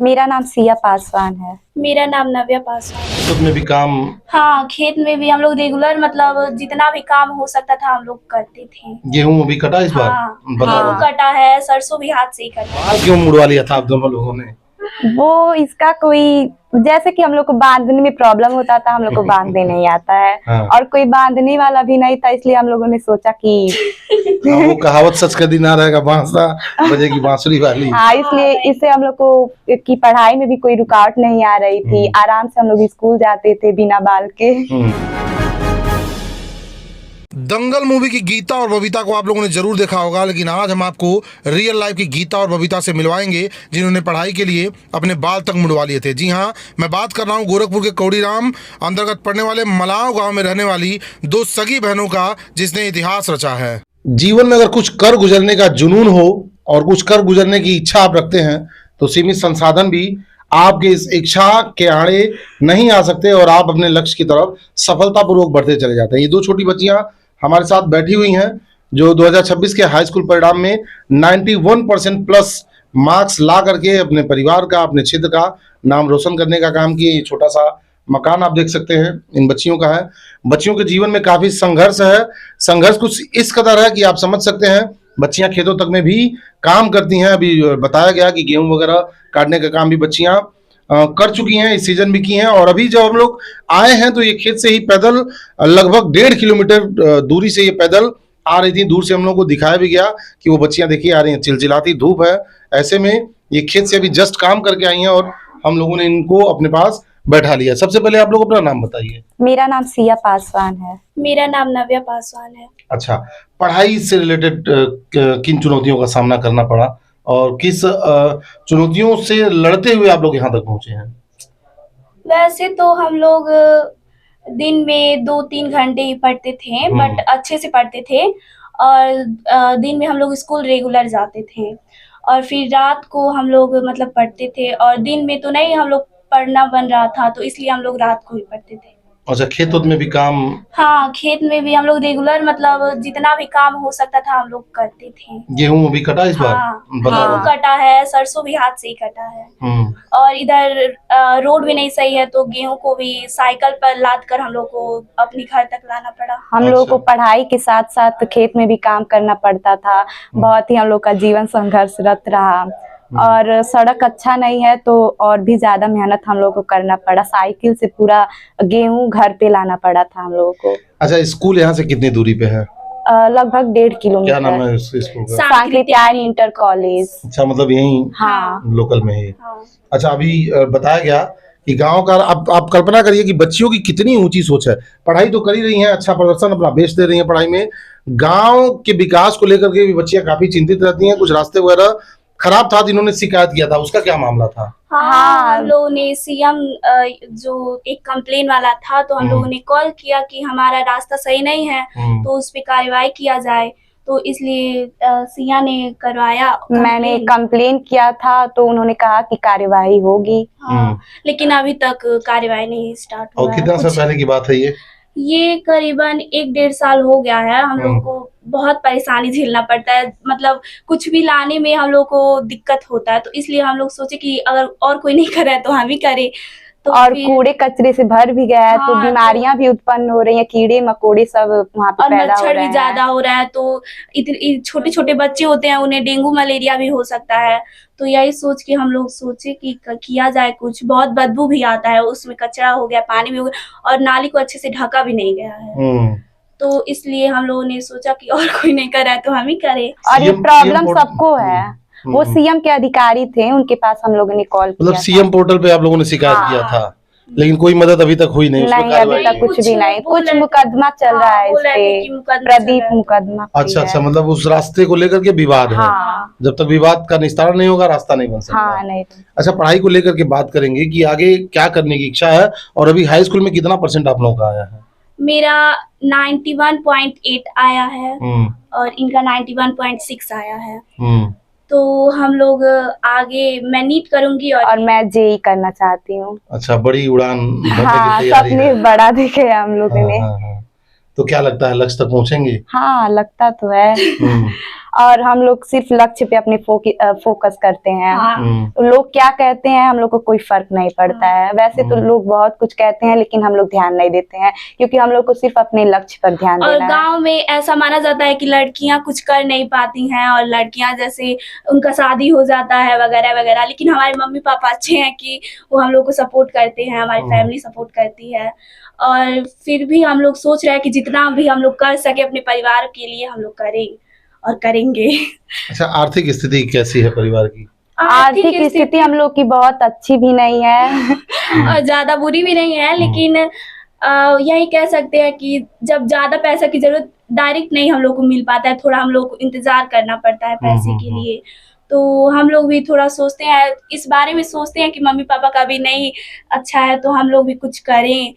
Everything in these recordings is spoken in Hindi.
मेरा नाम सिया पासवान है। मेरा नाम नव्या पासवान है। खेत में भी काम। हाँ, खेत में भी हम लोग रेगुलर मतलब जितना भी काम हो सकता था हम लोग करते थे। गेहूं अभी कटा इस बार? हाँ, बता गेहूं रहे कटा है, सरसों भी हाथ से ही कटा है। बाल क्यों मुड़वा लिया था आप दोनों लोगों ने? वो इसका कोई जैसे कि हम लोग को बांधने में प्रॉब्लम होता था, हम लोग को बांधने नहीं आता है। हाँ। और कोई बांधने वाला भी नहीं था, इसलिए हम लोगों ने सोचा कि वो कहावत सच का दिन आ रहेगा, बांसुरी बजेगी बांसुरी वाली। हाँ, इसलिए इससे हम लोग को की पढ़ाई में भी कोई रुकावट नहीं आ रही थी। आराम से हम लोग स्कूल जाते थे बिना बाल के। दंगल मूवी की गीता और बबीता को आप लोगों ने जरूर देखा होगा, लेकिन आज हम आपको रियल लाइफ की गीता और बबीता से मिलवाएंगे जिन्होंने पढ़ाई के लिए अपने बाल तक मुड़वा लिए थे। जी हाँ, मैं बात कर रहा हूँ गोरखपुर के कौड़ीराम अंतर्गत पड़ने वाले मलाव गांव में रहने वाली दो सगी बहनों का, जिसने इतिहास रचा है। जीवन में अगर कुछ कर गुजरने का जुनून हो और कुछ कर गुजरने की इच्छा आप रखते हैं तो सीमित संसाधन भी आपके इस इच्छा के आड़े नहीं आ सकते और आप अपने लक्ष्य की तरफ सफलतापूर्वक बढ़ते चले जाते हैं। ये दो छोटी बच्चियां हमारे साथ बैठी हुई हैं जो 2026 के हाई स्कूल परिणाम में 91% प्लस मार्क्स ला करके अपने परिवार का, अपने क्षेत्र का नाम रोशन करने का काम किए। ये छोटा सा मकान आप देख सकते हैं इन बच्चियों का है। बच्चियों के जीवन में काफी संघर्ष है। संघर्ष कुछ इस कदर है कि आप समझ सकते हैं, बच्चियां खेतों तक में भी काम करती हैं। अभी बताया गया कि गेहूं वगैरह काटने का काम भी बच्चियां कर चुकी हैं, इस सीजन भी की हैं। और अभी जब हम लोग आए हैं तो ये खेत से ही पैदल लगभग 1.5 किलोमीटर दूरी से ये पैदल आ रही थी। दूर से हम लोग को दिखाया भी गया कि वो बच्चियां देखिए आ रही हैं। चिलचिलाती धूप है, ऐसे में ये खेत से अभी जस्ट काम करके आई हैं और हम लोगों ने इनको अपने पास बैठा लिया। सबसे पहले आप लोग अपना नाम बताइए। मेरा नाम सिया पासवान है। मेरा नाम नव्या पासवान है। अच्छा, पढ़ाई से रिलेटेड किन चुनौतियों का सामना करना पड़ा और किस चुनौतियों से लड़ते हुए आप लोग यहाँ तक पहुंचे हैं? वैसे तो हम लोग दिन में 2-3 घंटे ही पढ़ते थे, बट अच्छे से पढ़ते थे। और दिन में हम लोग स्कूल रेगुलर जाते थे और फिर रात को हम लोग मतलब पढ़ते थे। और दिन में तो नहीं हम लोग पढ़ना बन रहा था, तो इसलिए हम लोग रात को ही पढ़ते थे। अच्छा, खेत में भी काम। हाँ, खेत में भी हम लोग रेगुलर मतलब जितना भी काम हो सकता था हम लोग करते थे। गेहूं अभी कटा इस बार? हाँ, बता गेहूं रहे कटा है, सरसों भी हाथ से ही कटा है। और इधर रोड भी नहीं सही है, तो गेहूं को भी साइकिल पर लाद कर हम लोग को अपने घर तक लाना पड़ा। हम लोग को पढ़ाई के साथ साथ खेत में भी काम करना पड़ता था। बहुत ही हम लोग का जीवन संघर्षरत रहा। और सड़क अच्छा नहीं है तो और भी ज्यादा मेहनत हम लोग को करना पड़ा। साइकिल से पूरा गेहूं घर पे लाना पड़ा था हम लोगों को। अच्छा, स्कूल यहाँ से कितनी दूरी पे है? लगभग 1.5 किलोमीटर। क्या नाम है उस स्कूल का? Sankrityayan inter college. अच्छा, मतलब यही हाँ, लोकल में ही। हाँ। अच्छा, अभी बताया गया कि गांव का, अब आप कल्पना करिए कि बच्चियों की कितनी ऊंची सोच है। पढ़ाई तो कर ही रही हैं, अच्छा प्रदर्शन अपना बेच दे रही हैं पढ़ाई में, गांव के विकास को लेकर के भी बच्चियां काफी चिंतित रहती हैं। कुछ रास्ते वगैरह खराब था, जिन्होंने शिकायत किया था, उसका क्या मामला था? हाँ, हम लोगों ने सीएम जो एक कंप्लेन वाला था, तो हम लोगों ने कॉल किया कि हमारा रास्ता सही नहीं है, तो उस पर कार्रवाई किया जाए। तो इसलिए सिया ने करवाया। मैंने कंप्लेन किया था तो उन्होंने कहा कि कार्यवाही होगी। हाँ, लेकिन अभी तक कार्यवाही नहीं स्टार्ट हुआ और है। कितना समय पहले की बात है ये करीबन 1-1.5 साल हो गया है। हम लोग को बहुत परेशानी झेलना पड़ता है, मतलब कुछ भी लाने में हम लोग को दिक्कत होता है। तो इसलिए हम लोग सोचे कि अगर और कोई नहीं करे तो हम ही करें। तो और कूड़े कचरे से भर भी गया है। हाँ, तो बीमारियां भी उत्पन्न हो रही हैं, कीड़े मकोड़े सब वहाँ पे और पैदा हो मच्छर रहे भी हैं। ज्यादा हो रहा है। तो इतने छोटे छोटे बच्चे होते हैं, उन्हें डेंगू मलेरिया भी हो सकता है। तो यही सोच के हम लोग सोचे कि किया जाए कुछ। बहुत बदबू भी आता है, उसमें कचरा हो गया, पानी भी हो गया, और नाली को अच्छे से ढका भी नहीं गया है। तो इसलिए हम लोगों ने सोचा कि और कोई नहीं कर रहा है तो हम ही करें। और ये प्रॉब्लम सबको है। वो सीएम के अधिकारी थे, उनके पास हम लोगों ने कॉल किया। मतलब सीएम पोर्टल पे आप लोगों ने शिकायत किया था, लेकिन कोई मदद अभी तक हुई नहीं? नहीं, अभी तक कुछ भी नहीं। कुछ मुकदमा चल रहा है इस पे, प्रदीप मुकदमा। अच्छा, मतलब उस रास्ते को लेकर के विवाद है। जब तक विवाद का निस्तारण नहीं होगा रास्ता नहीं बन सकता। हाँ, नहीं। अच्छा, पढ़ाई को लेकर के बात करेंगे कि आगे क्या करने की इच्छा है, और अभी हाई स्कूल में कितना % आप लोगों का आया है? मेरा 91.8 आया है और इनका 91.6 आया है। तो हम लोग आगे मैं नीट करूंगी और मैं जेई करना चाहती हूँ। अच्छा, बड़ी उड़ान भरने की हाँ, तैयारी सपने है। बड़ा देखे हम लोगों ने। तो क्या लगता है लक्ष्य तक पहुंचेंगे? हाँ, लगता तो है। हम्म, और हम लोग सिर्फ लक्ष्य पे अपने फोकस करते हैं। हम्म, लोग क्या कहते हैं हम लोग को कोई फर्क नहीं पड़ता है। वैसे तो लोग बहुत कुछ कहते हैं लेकिन हम लोग ध्यान नहीं देते हैं, क्योंकि हम लोग को सिर्फ अपने लक्ष्य पर ध्यान और देना है। गांव में ऐसा माना जाता है कि लड़कियां कुछ कर नहीं पाती हैं और लड़कियां जैसे उनका शादी हो जाता है वगैरह वगैरह, लेकिन हमारे मम्मी पापा अच्छे हैं कि वो हम लोग को सपोर्ट करते हैं, हमारी फैमिली सपोर्ट करती है। और फिर भी हम लोग सोच रहे हैं कि जितना भी हम लोग कर सके अपने परिवार के लिए हम लोग करें और करेंगे। अच्छा, आर्थिक स्थिति कैसी है परिवार की? आर्थिक स्थिति हम लोग की बहुत अच्छी भी नहीं है और ज्यादा बुरी भी नहीं है, लेकिन यही कह सकते हैं कि जब ज्यादा पैसा की जरूरत डायरेक्ट नहीं हम लोग को मिल पाता है, थोड़ा हम लोग को इंतजार करना पड़ता है पैसे के लिए। तो हम लोग भी थोड़ा सोचते हैं, इस बारे में सोचते हैं कि मम्मी पापा का भी नहीं अच्छा है तो हम लोग भी कुछ करें।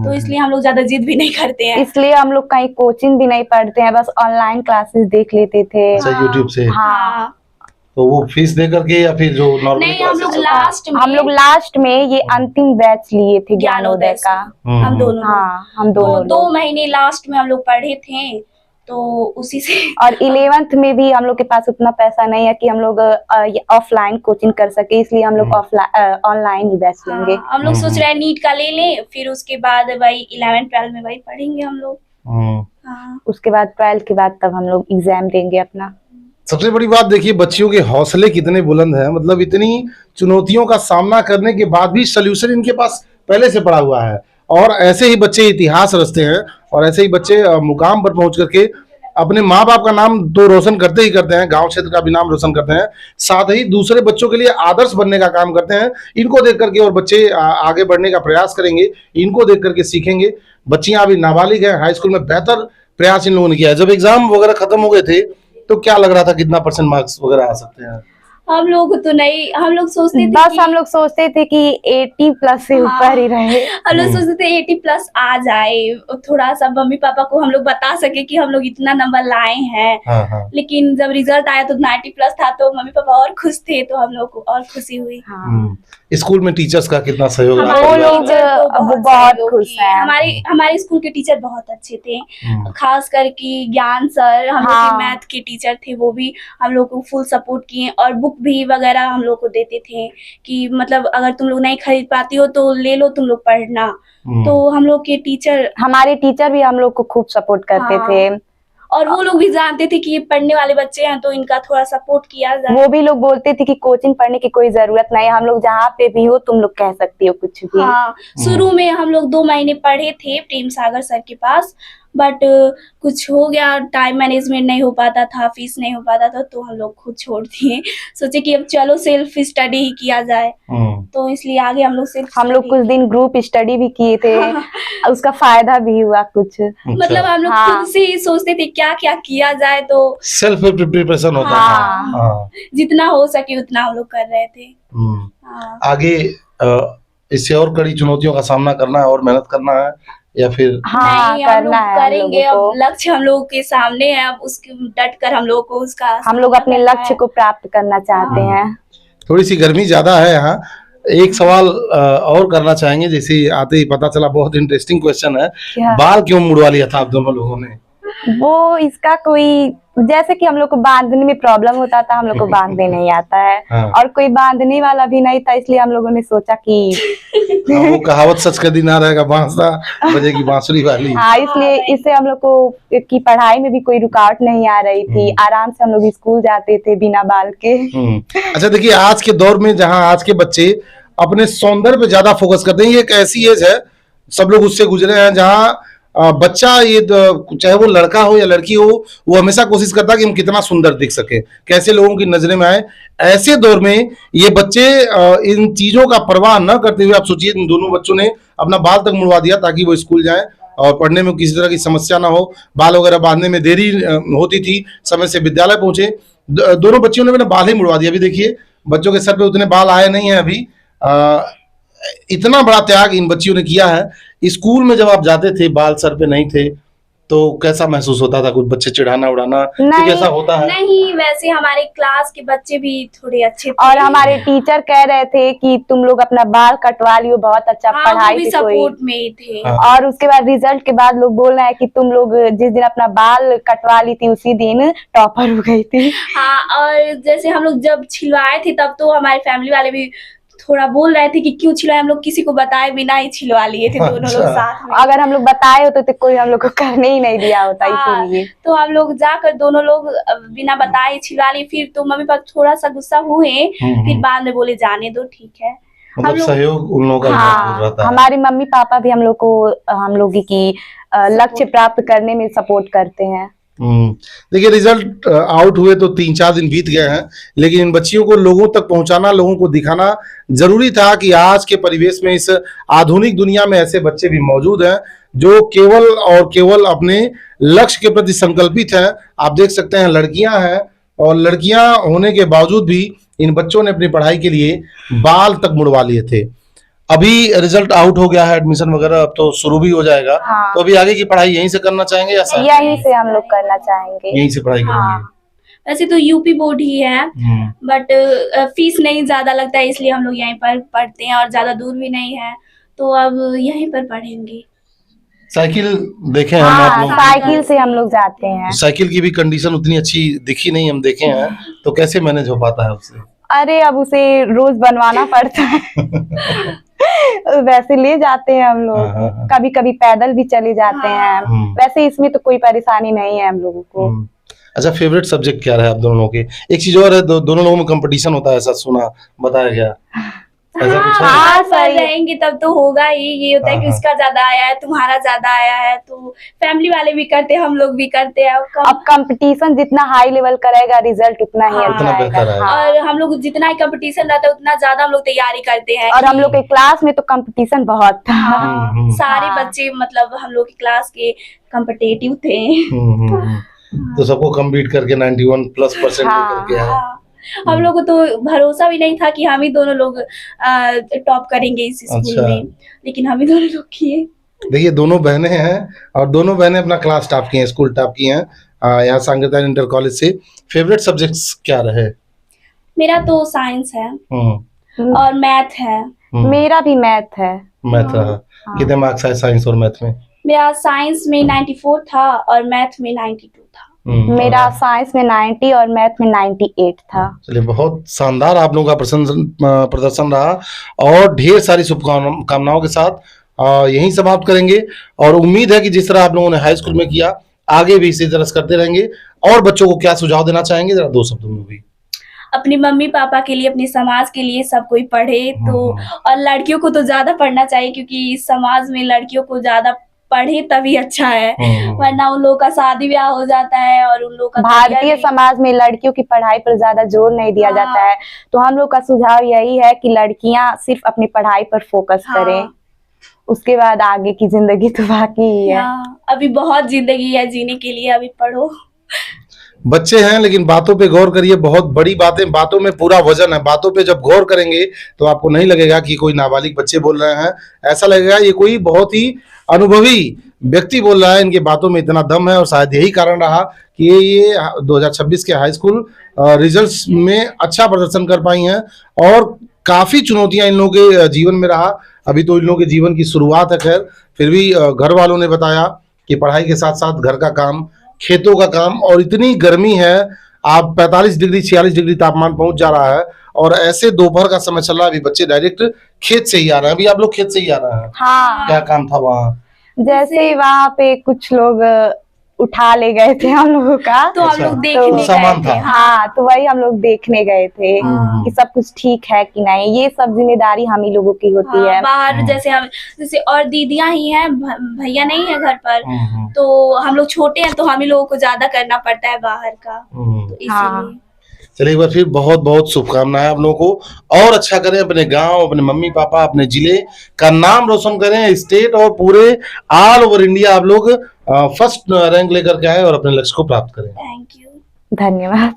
तो इसलिए हम लोग ज्यादा जिद भी नहीं करते हैं। इसलिए हम लोग कहीं कोचिंग भी नहीं पढ़ते हैं, बस ऑनलाइन क्लासेस देख लेते थे। अच्छा, यूट्यूब से? हाँ, तो वो फीस दे करके या फिर जो नॉर्मल नहीं, हम लोग लास्ट में ये अंतिम बैच लिए थे ज्ञानोदय का। हम दोनों हाँ, हम दोनों दो महीने लास्ट में हम लोग पढ़े थे, तो उसी से। और 11th में भी हम लोग के पास उतना पैसा नहीं है कि हम लोग ऑफलाइन कोचिंग कर सके, इसलिए हम लोग ऑनलाइन ही बैच लेंगे। हम लोग सोच रहे हैं नीट का ले लें, फिर उसके बाद वही 11th-12 में वही पढ़ेंगे हम लोग। उसके बाद 12th के बाद तब हम लोग एग्जाम देंगे अपना। सबसे बड़ी बात देखिए, बच्चियों के हौसले कितने बुलंद हैं। मतलब इतनी चुनौतियों का सामना करने के बाद भी सल्यूशन इनके पास पहले से पड़ा हुआ है। और ऐसे ही बच्चे इतिहास रचते हैं और ऐसे ही बच्चे मुकाम पर पहुंच करके अपने माँ बाप का नाम तो रोशन करते ही करते हैं, गांव क्षेत्र का भी नाम रोशन करते हैं, साथ ही दूसरे बच्चों के लिए आदर्श बनने का काम करते हैं। इनको देख करके और बच्चे आगे बढ़ने का प्रयास करेंगे, इनको देख करके सीखेंगे। बच्चियां अभी नाबालिग हैं, हाई स्कूल में बेहतर प्रयास इन लोगों ने किया है। जब एग्जाम वगैरह खत्म हो गए थे तो क्या लग रहा था कितना % मार्क्स वगैरह आ सकते हैं? हम लोग तो नहीं, हम लोग सोचते थे बस हम लोग सोचते थे कि 80+ से ऊपर ही रहे। हम लोग सोचते थे 80+ आ जाए, थोड़ा सा मम्मी पापा को हम लोग बता सके कि हम लोग इतना नंबर लाए हैं। लेकिन जब रिजल्ट आया तो 90+ था, तो मम्मी पापा और खुश थे, तो हम लोग को और खुशी हुई। स्कूल में टीचर्स का कितना सहयोग रहा? वो लोग बहुत खुश हैं। हमारे स्कूल के टीचर बहुत अच्छे थे, खास करके ज्ञान सर, हम लोग के मैथ के टीचर थे, वो भी हम लोग को फुल सपोर्ट किए और बुक भी वगैरह हम लोग को देते थे कि मतलब अगर तुम लोग नहीं खरीद पाती हो तो ले लो, तुम लोग पढ़ना। तो हम लोग के हमारे टीचर भी हम लोग को खूब सपोर्ट करते थे। और वो लोग भी जानते थे कि ये पढ़ने वाले बच्चे हैं तो इनका थोड़ा सपोर्ट किया जाए। वो भी लोग बोलते थे कि कोचिंग पढ़ने की कोई जरूरत नहीं है, हम लोग जहाँ पे भी हो तुम लोग कह सकती हो कुछ भी। शुरू में हम लोग 2 महीने पढ़े थे प्रेम सागर सर के पास, बट कुछ हो गया, टाइम मैनेजमेंट नहीं हो पाता था, फीस नहीं हो पाता था, तो हम लोग खुद छोड़ दिए। सोचे कि अब चलो सेल्फ स्टडी ही किया जाए, तो इसलिए आगे हम लोग कुछ दिन ग्रुप स्टडी भी किए थे। उसका फायदा भी हुआ कुछ। मतलब हम लोग खुद से ही सोचते थे क्या क्या किया जाए, तो सेल्फ प्रिपरेशन होता है। जितना हो सके उतना हम लोग कर रहे थे। आगे इससे और कड़ी चुनौतियों का सामना करना है और मेहनत करना है या फिर? नहीं, हम लोग करेंगे। अब लक्ष्य हम लोग के सामने है, अब उसके डट कर हम लोग को हम लोग अपने लक्ष्य को प्राप्त करना चाहते हैं। थोड़ी सी गर्मी ज्यादा है यहाँ। एक सवाल और करना चाहेंगे, जैसे आते ही पता चला, बहुत इंटरेस्टिंग क्वेश्चन है। बाल क्यों मुड़वा लिया था आप दोनों लोगों ने? वो इसका कोई, जैसे कि हम लोग को बांधने में प्रॉब्लम होता था, हम लोग को बांधने नहीं आता है। और कोई बांधने वाला भी नहीं था, इसलिए हम लोगों ने सोचा कि वो कहावत सच का दिन आ रहेगा, बांसुरी बजेगी बांसुरी वाली। हाँ, इसलिए इससे हम लोग को की पढ़ाई में भी कोई रुकावट नहीं आ रही थी। आराम से हम लोग स्कूल जाते थे बिना बाल के। अच्छा देखिए, आज के दौर में जहाँ आज के बच्चे अपने सौंदर्य पे ज्यादा फोकस करते हैं, ये एक ऐसी एज है, सब लोग उससे गुजरे हैं, जहाँ बच्चा ये चाहे वो लड़का हो या लड़की हो, वो हमेशा कोशिश करता है कि हम कितना सुंदर दिख सके, कैसे लोगों की नजरें में आए। ऐसे दौर में ये बच्चे इन चीजों का परवाह न करते हुए, आप सोचिए इन दोनों बच्चों ने अपना बाल तक मुड़वा दिया ताकि वो स्कूल जाएं और पढ़ने में किसी तरह की समस्या ना हो। बाल वगैरह बांधने में देरी होती थी, समय से विद्यालय पहुंचे। दोनों बच्चियों ने अपने बाल ही मुड़वा दिया। अभी देखिए बच्चों के सर पे उतने बाल आए नहीं है अभी। इतना बड़ा त्याग इन बच्चियों ने किया है। स्कूल में जब आप जाते थे, बाल सर पे नहीं थे, तो कैसा महसूस होता था? कुछ बच्चे चिढ़ाना उड़ाना कुछ नहीं, ऐसा होता है? नहीं, वैसे हमारे क्लास के बच्चे भी थोड़े अच्छे थे। और हमारे टीचर कह रहे थे कि तुम लोग अपना बाल कटवा लियो, बहुत अच्छा हाँ, वो पढ़ाई भी से कोई। सपोर्ट में ही थे। हाँ। और उसके बाद रिजल्ट के बाद लोग बोल रहे हैं कि तुम लोग जिस दिन अपना बाल कटवा ली थी उसी दिन टॉपर हो गई थी। हाँ, और जैसे हम लोग जब छिलवाए थे तब तो हमारे फैमिली वाले भी थोड़ा बोल रहे थे कि क्यों छिलवाए, हम लोग किसी को बताए बिना ही छिलवा लिए थे दोनों लोग अच्छा। साथ में। अगर हम लोग बताए होते तो कोई हम लोग को करने ही नहीं दिया होता, हाँ, इसीलिए। तो हम लोग जाकर दोनों लोग बिना बताए छिलवा लिए। फिर तो मम्मी पापा थोड़ा सा गुस्सा हुए, फिर बाद में बोले जाने दो, ठीक है। मतलब लोग- सहयोग उन लोगों का भरपूर हाँ, रहता है। हमारे मम्मी पापा भी हम लोग की लक्ष्य प्राप्त करने में सपोर्ट करते हैं। देखिए, रिजल्ट आउट हुए तो 3-4 दिन बीत गए हैं, लेकिन इन बच्चियों को लोगों तक पहुंचाना, लोगों को दिखाना जरूरी था कि आज के परिवेश में, इस आधुनिक दुनिया में ऐसे बच्चे भी मौजूद हैं जो केवल और केवल अपने लक्ष्य के प्रति संकल्पित हैं। आप देख सकते हैं लड़कियां हैं, और लड़कियां होने के बावजूद भी इन बच्चों ने अपनी पढ़ाई के लिए बाल तक मुड़वा लिए थे। अभी रिजल्ट आउट हो गया है, एडमिशन वगैरह अब तो शुरू भी हो जाएगा। हाँ। तो अभी आगे की पढ़ाई यहीं से करना चाहेंगे या साथ? यहीं से हम लोग करना चाहेंगे। यहीं से पढ़ाई करेंगे। हाँ, वैसे तो यूपी बोर्ड ही है, बट फीस नहीं ज्यादा लगता है, इसलिए हम लोग यहीं पर पढ़ते हैं और ज्यादा दूर भी नहीं है, तो अब यहीं पर पढ़ेंगे। साइकिल देखे हैं हम आप हाँ, लोग? साइकिल से हम लोग जाते हैं। साइकिल की भी कंडीशन उतनी अच्छी दिखी नहीं, हम देखे हैं, तो कैसे मैनेज हो पाता है उससे? अरे अब उसे रोज बनवाना पड़ता है। वैसे ले जाते हैं हम लोग, हाँ। कभी कभी पैदल भी चले जाते हैं। वैसे इसमें तो कोई परेशानी नहीं है हम लोगों को। अच्छा, फेवरेट सब्जेक्ट क्या रहा आप दोनों के? एक चीज और है, दोनों लोगों में कंपटीशन होता है, ऐसा सुना, बताया गया, ऐसा कुछ है? हाँ, सही। रहेंगे तब तो होगा ही। ये होता है कि उसका ज्यादा आया है, तुम्हारा ज्यादा आया है, तो फैमिली वाले भी करते हैं, हम लोग भी करते हैं। अब कंपटीशन जितना हाई लेवल करेगा, रिजल्ट उतना ही अच्छा उतना बेहतर आएगा। आएगा। हाँ। और हम लोग जितना ही कंपटीशन रहता है उतना ज्यादा हम लोग तैयारी करते हैं। और हम लोग के क्लास में तो कंपटीशन बहुत था। सारे हाँ। बच्चे मतलब हम लोग की क्लास के कम्पिटेटिव थे। तो सबको कम्पीट करके 91+% हाँ। लेकर के आए। हाँ, हम लोग को तो भरोसा भी नहीं था कि हम ही दोनों लोग टॉप करेंगे इस स्कूल अच्छा। में, लेकिन हम ही दोनों लोग किए। देखिए, दोनों बहनें हैं और दोनों बहनें अपना क्लास टॉप की हैं, स्कूल टॉप की हैं, यहाँ सांगरदान इंटर कॉलेज से। फेवरेट सब्जेक्ट्स क्या रहे? मेरा तो साइंस है और मैथ है। मेरा भी मैथ है। मैथ रहा। कितने मार्क्स आए साइंस और मैथ में? मेरा साइंस में 94 था और मैथ में 92 था। मेरा साइंस में 90 और मैथ में 98 था। चलिए, बहुत शानदार आप लोगों का प्रदर्शन रहा, और ढेर सारी शुभकामनाओं के साथ यहीं समाप्त करेंगे। और उम्मीद है कि जिस तरह आप लोगों ने हाई स्कूल में किया, आगे भी इसी तरह करते रहेंगे। और बच्चों को क्या सुझाव देना चाहेंगे, जरा 2 शब्दों में भी? अपने मम्मी पापा के लिए, अपने समाज के लिए सब कोई पढ़े तो, और लड़कियों को तो ज्यादा पढ़ना चाहिए, क्योंकि इस समाज में लड़कियों को ज्यादा पढ़े तभी अच्छा है, वरना उन लोगों का शादी ब्याह हो जाता है और उन लोगों का भारतीय समाज में लड़कियों की पढ़ाई पर ज्यादा जोर नहीं दिया जाता है। तो हम लोग का सुझाव यही है कि लड़कियां सिर्फ अपनी पढ़ाई पर फोकस करें, उसके बाद आगे की जिंदगी तो बाकी ही है। अभी बहुत जिंदगी है जीने के लिए, अभी पढ़ो। बच्चे हैं लेकिन बातों पे गौर करिए, बहुत बड़ी बातें, बातों में पूरा वजन है। बातों पे जब गौर करेंगे तो आपको नहीं लगेगा कि कोई नाबालिग बच्चे बोल रहे हैं, ऐसा लगेगा ये कोई बहुत ही अनुभवी व्यक्ति बोल रहा है, इनके बातों में इतना दम है। और शायद यही कारण रहा कि ये 2026 के हाई स्कूल रिजल्ट्स में अच्छा प्रदर्शन कर पाई हैं। और काफी चुनौतियां इन लोगों के जीवन में रहा। अभी तो इन लोगों के जीवन की शुरुआत है, खैर फिर भी घर वालों ने बताया कि पढ़ाई के साथ साथ घर का काम, खेतों का काम, और इतनी गर्मी है, आप 45 डिग्री 46 डिग्री तापमान पहुंच जा रहा है, और ऐसे दोपहर का समय चल रहा है, अभी बच्चे डायरेक्ट खेत से ही आ रहे हैं। अभी आप लोग खेत से ही आ रहे हैं? हाँ। क्या काम था वहाँ? जैसे वहाँ पे कुछ लोग उठा ले गए थे हम लोगों का, तो हम लोग देखने सामान गए थे। था। हाँ, तो वही हम लोग देखने गए थे कि सब कुछ ठीक है कि नहीं। ये सब जिम्मेदारी हम ही लोगों की होती है। बाहर जैसे और दीदियां ही हैं, भैया नहीं है घर पर, तो हम लोग छोटे हैं, तो हम ही लोगों को ज्यादा करना पड़ता है बाहर का, तो इसीलिए। चलिए, एक बार फिर बहुत बहुत शुभकामनाएं आप लोगों को। और अच्छा करें, अपने गांव, अपने मम्मी पापा, अपने जिले का नाम रोशन करें, स्टेट और पूरे ऑल ओवर इंडिया आप लोग फर्स्ट रैंक लेकर के आए और अपने लक्ष्य को प्राप्त करें। थैंक यू, धन्यवाद।